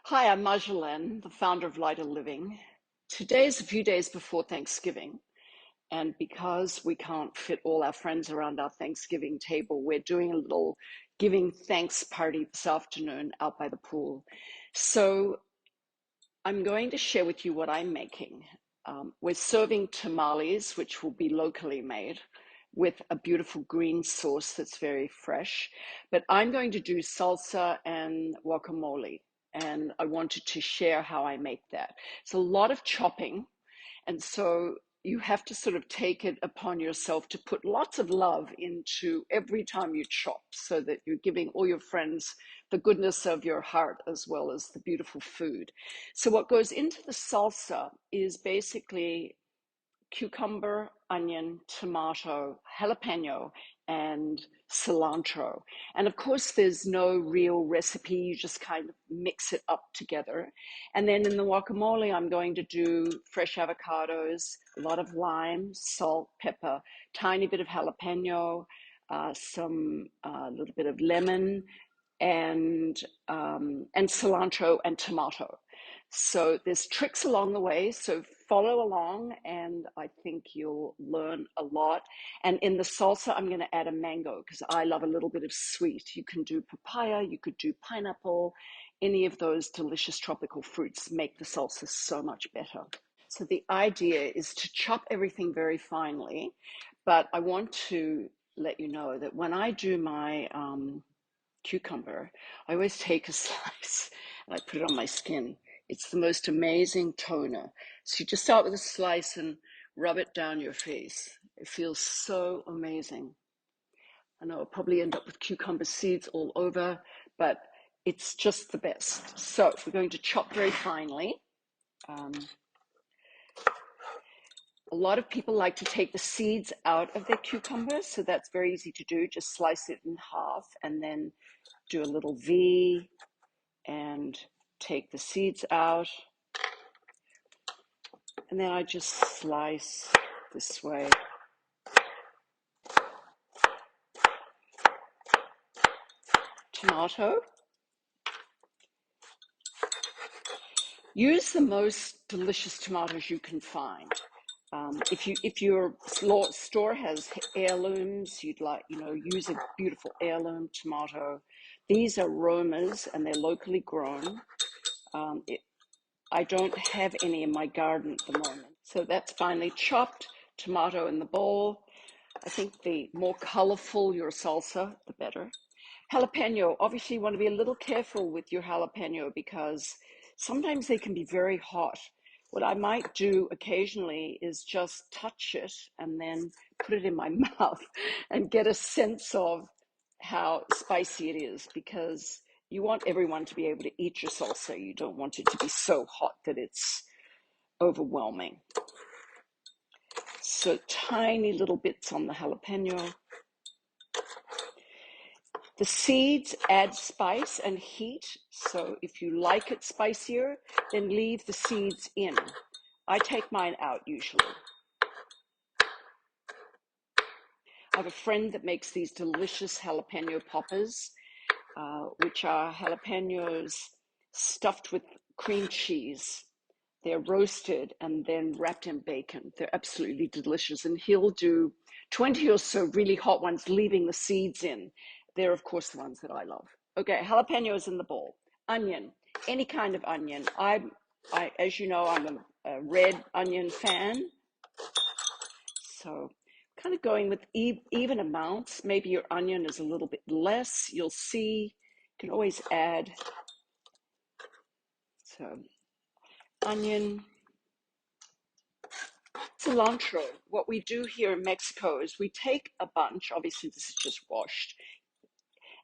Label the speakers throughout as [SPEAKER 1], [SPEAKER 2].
[SPEAKER 1] Hi, I'm Marjolein, the founder of Lighter Living. Today is a few days before Thanksgiving, and because we can't fit all our friends around our Thanksgiving table, we're doing a little giving thanks party this afternoon out by the pool. So I'm going to share with you what I'm making. We're serving tamales, which will be locally made, with a beautiful green sauce that's very fresh. But I'm going to do salsa and guacamole, and I wanted to share how I make that. It's a lot of chopping, and so you have to sort of take it upon yourself to put lots of love into every time you chop so that you're giving all your friends the goodness of your heart as well as the beautiful food. So, what goes into the salsa is basically cucumber, onion, tomato, jalapeno, and cilantro. And of course, there's no real recipe. You just kind of mix it up together. And then in the guacamole, I'm going to do fresh avocados, a lot of lime, salt, pepper, tiny bit of jalapeno, some little bit of lemon, and cilantro and tomato. So there's tricks along the way. So follow along, and I think you'll learn a lot. And in the salsa, I'm going to add a mango because I love a little bit of sweet. You can do papaya, you could do pineapple, any of those delicious tropical fruits make the salsa so much better. So the idea is to chop everything very finely, but I want to let you know that when I do my cucumber, I always take a slice and I put it on my skin. It's the most amazing toner. So you just start with a slice and rub it down your face. It feels so amazing. I know I'll probably end up with cucumber seeds all over, but it's just the best. So we're going to chop very finely. Um, a lot of people like to take the seeds out of their cucumbers, so that's very easy to do. Just slice it in half and then do a little V and take the seeds out. And then I just slice this way. Tomato. Use the most delicious tomatoes you can find. If your store has heirlooms, you'd like, use a beautiful heirloom tomato. These are Romas and they're locally grown. I don't have any in my garden at the moment. So that's finely chopped, tomato in the bowl. I think the more colorful your salsa, the better. Jalapeno, obviously you want to be a little careful with your jalapeno because sometimes they can be very hot. What I might do occasionally is just touch it and then put it in my mouth and get a sense of how spicy it is because you want everyone to be able to eat your salsa. You don't want it to be so hot that it's overwhelming. So tiny little bits on the jalapeno. The seeds add spice and heat, so if you like it spicier, then leave the seeds in. I take mine out usually. I have a friend that makes these delicious jalapeno poppers, which are jalapenos stuffed with cream cheese. They're roasted and then wrapped in bacon. They're absolutely delicious. And he'll do 20 or so really hot ones, leaving the seeds in. They're, of course, the ones that I love. Okay, jalapenos in the bowl. Onion, any kind of onion. As you know, I'm a red onion fan. So kind of going with even amounts. Maybe your onion is a little bit less. You'll see. You can always add. So onion. Cilantro. What we do here in Mexico is we take a bunch, obviously this is just washed,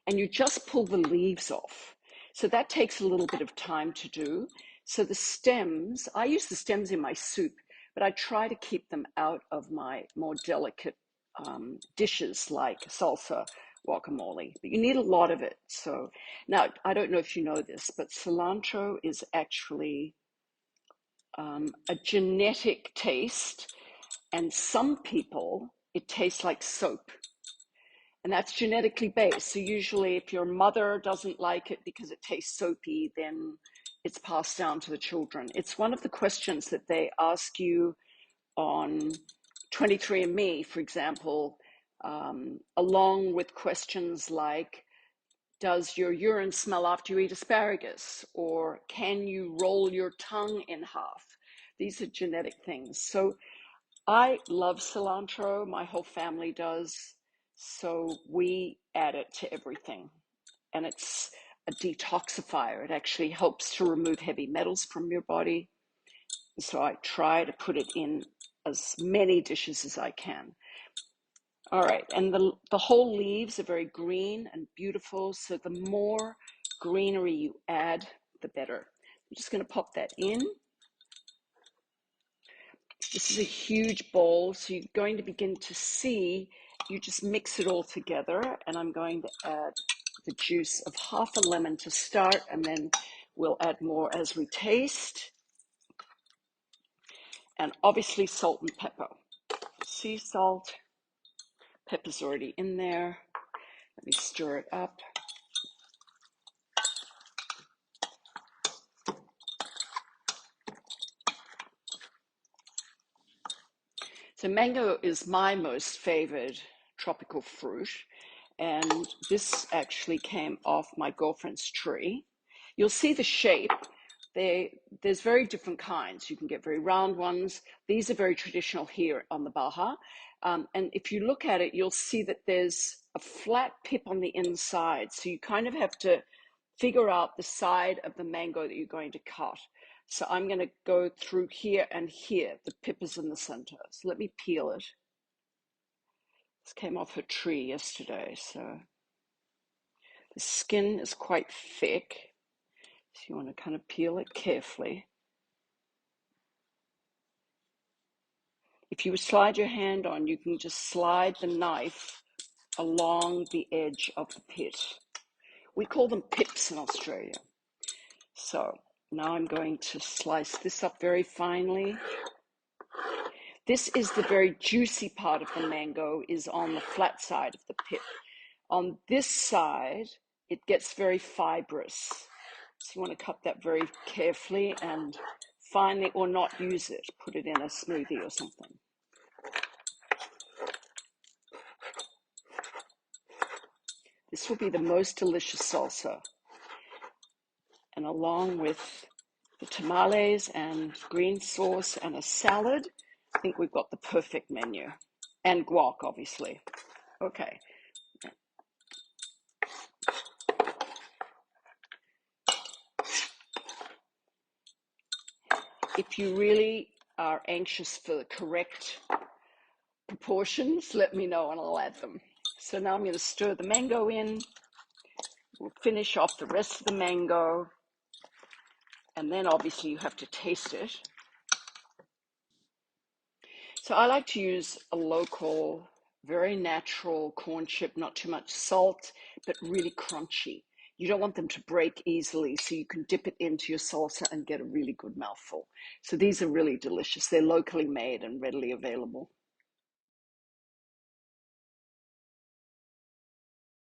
[SPEAKER 1] and you just pull the leaves off. So that takes a little bit of time to do. So the stems, I use the stems in my soup, but I try to keep them out of my more delicate dishes like salsa, guacamole. But you need a lot of it. So now, I don't know if you know this, but cilantro is actually a genetic taste. And some people, it tastes like soap. And that's genetically based. So usually if your mother doesn't like it because it tastes soapy, then it's passed down to the children. It's one of the questions that they ask you on 23andMe, for example, along with questions like, does your urine smell after you eat asparagus? Or can you roll your tongue in half? These are genetic things. So I love cilantro. My whole family does. So we add it to everything. And it's a detoxifier. It actually helps to remove heavy metals from your body. So I try to put it in as many dishes as I can. All right, and the whole leaves are very green and beautiful, so the more greenery you add, the better. I'm just going to pop that in. This is a huge bowl, so you're going to begin to see, you just mix it all together, and I'm going to add the juice of half a lemon to start, and then we'll add more as we taste. And obviously salt and pepper. Sea salt, pepper's already in there. Let me stir it up. So mango is my most favored tropical fruit, and this actually came off my girlfriend's tree. You'll see the shape. There's very different kinds. You can get very round ones. These are very traditional here on the Baja. And if you look at it, you'll see that there's a flat pip on the inside. So you kind of have to figure out the side of the mango that you're going to cut. So I'm going to go through here and here. The pip is in the center. So let me peel it. This came off her tree yesterday, so the skin is quite thick. So you want to kind of peel it carefully. If you slide your hand on, you can just slide the knife along the edge of the pit. We call them pips in Australia. So now I'm going to slice this up very finely. This is the very juicy part of the mango, is on the flat side of the pip. On this side, it gets very fibrous. So you want to cut that very carefully and finely, or not use it. Put it in a smoothie or something. This will be the most delicious salsa. And along with the tamales and green sauce and a salad, I think we've got the perfect menu. And guac, obviously. Okay. If you really are anxious for the correct proportions, let me know and I'll add them. So now I'm going to stir the mango in. We'll finish off the rest of the mango. And then obviously you have to taste it. So I like to use a local, very natural corn chip, not too much salt, but really crunchy. You don't want them to break easily, so you can dip it into your salsa and get a really good mouthful. So these are really delicious. They're locally made and readily available.